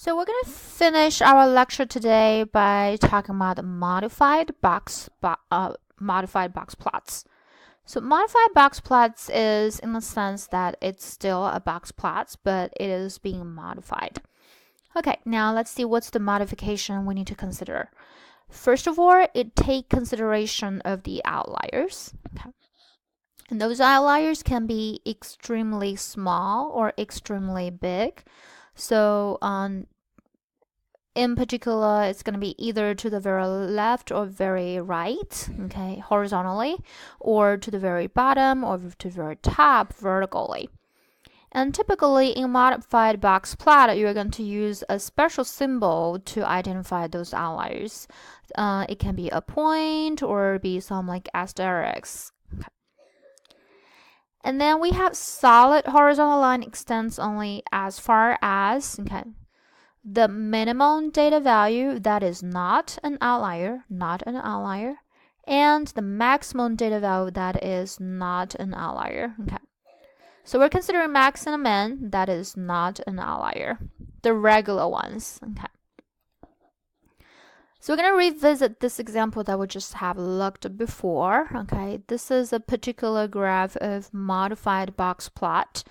So we're going to finish our lecture today by talking about modified box plots. So modified box plots is in the sense that it's still a box plot, but it is being modified. Okay, now let's see what's the modification we need to consider. First of all, it takes consideration of the outliers. Okay. And those outliers can be extremely small or extremely big. So in particular, it's going to be either to the very left or very right, okay, horizontally, or to the very bottom or to the very top vertically. And typically in modified box plot, you're going to use a special symbol to identify those outliers. It can be a point or be some like asterisk. Okay. And then we have solid horizontal line extends only as far as, okay, the minimum data value that is not an outlier, and the maximum data value that is not an outlier. Okay. So we're considering max and min that is not an outlier, the regular ones. Okay. So we're going to revisit this example that we just have looked before. Okay, this is a particular graph of modified box plot.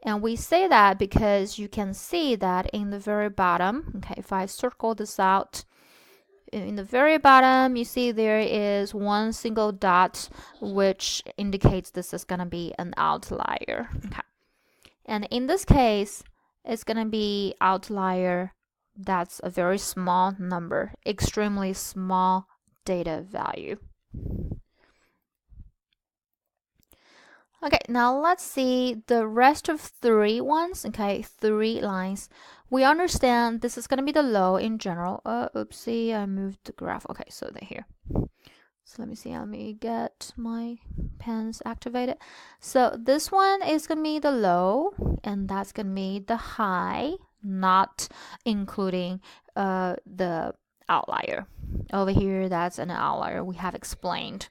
And we say that because you can see that in the very bottom, okay, if I circle this out, in the very bottom, you see there is one single dot, which indicates this is going to be an outlier. Okay. And in this case, it's going to be outlier that's a very small number, extremely small data value. Okay, now let's see the rest of three ones. Okay, three lines. We understand this is going to be the low in general. Oopsie, I moved the graph. Okay, so they're here. So let me see, let me get my pens activated. So this one is going to be the low, and that's going to be the high, not including the outlier. Over here, that's an outlier we have explained.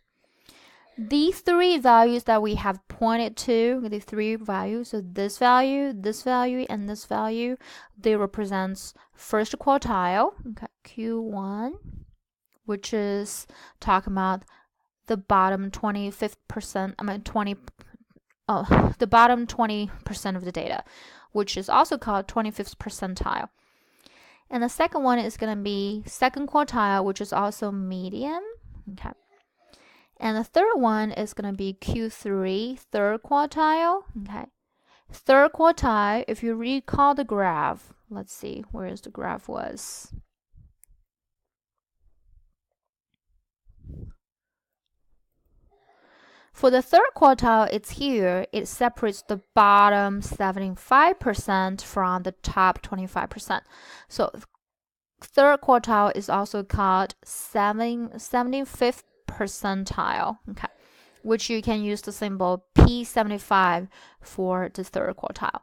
These three values that we have pointed to, the three values, so this value, and this value, they represent first quartile, okay, Q1, which is talking about the bottom 25%, the bottom 20% of the data, which is also called 25th percentile. And the second one is going to be second quartile, which is also median, okay. And the third one is going to be Q3, third quartile. Okay. Third quartile, if you recall the graph, let's see, where is the graph was. For the third quartile, it's here. It separates the bottom 75% from the top 25%. So third quartile is also called 75th percentile, okay, which you can use the symbol P75 for the third quartile.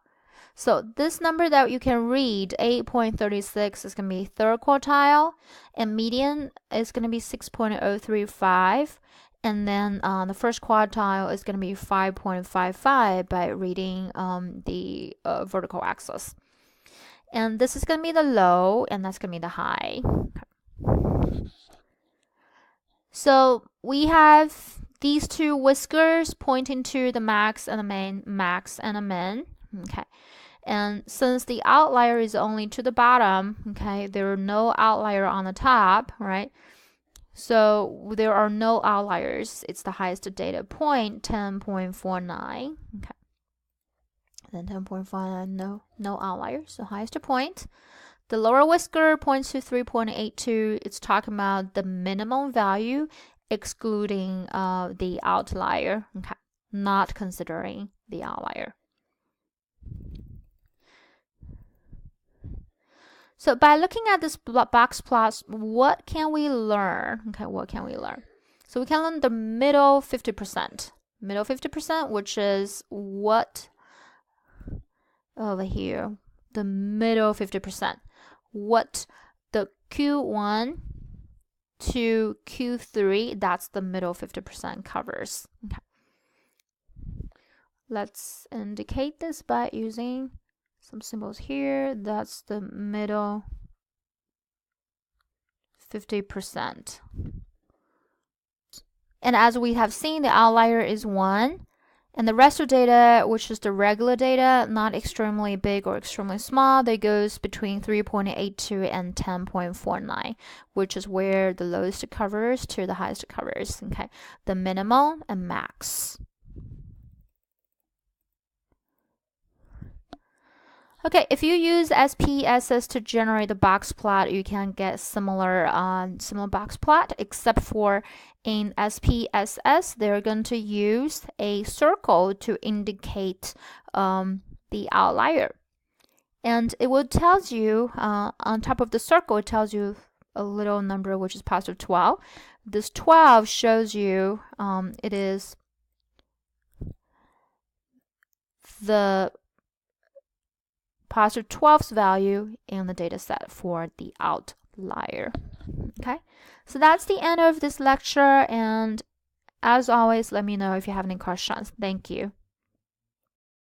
So this number that you can read, 8.36, is going to be third quartile, and median is going to be 6.035, and then the first quartile is going to be 5.55 by reading the vertical axis. And this is going to be the low, and that's going to be the high. Okay. So we have these two whiskers pointing to the max and the min, okay. And since the outlier is only to the bottom, okay, there are no outlier on the top, right? So there are no outliers. It's the highest data point, 10.49, okay. Then 10.49, no outliers, so highest point. The lower whisker points to 3.82. It's talking about the minimum value excluding the outlier, okay, not considering the outlier. So by looking at this box plot, what can we learn? Okay, what can we learn? So we can learn the middle 50%. Middle 50%, which is what over here, the middle 50%. What the Q1 to Q3, that's the middle 50% covers. Okay. Let's indicate this by using some symbols here. That's the middle 50%. And as we have seen, the outlier is 1. And the rest of data, which is the regular data, not extremely big or extremely small, they goes between 3.82 and 10.49, which is where the lowest covers to the highest covers. Okay, the minimum and max. Okay, if you use SPSS to generate the box plot, you can get similar box plot, except for in SPSS, they're going to use a circle to indicate the outlier. And it will tell you, on top of the circle, it tells you a little number, which is positive 12. This 12 shows you it is the positive 12's value in the data set for the outlier. Okay, so that's the end of this lecture, and as always, let me know if you have any questions. Thank you.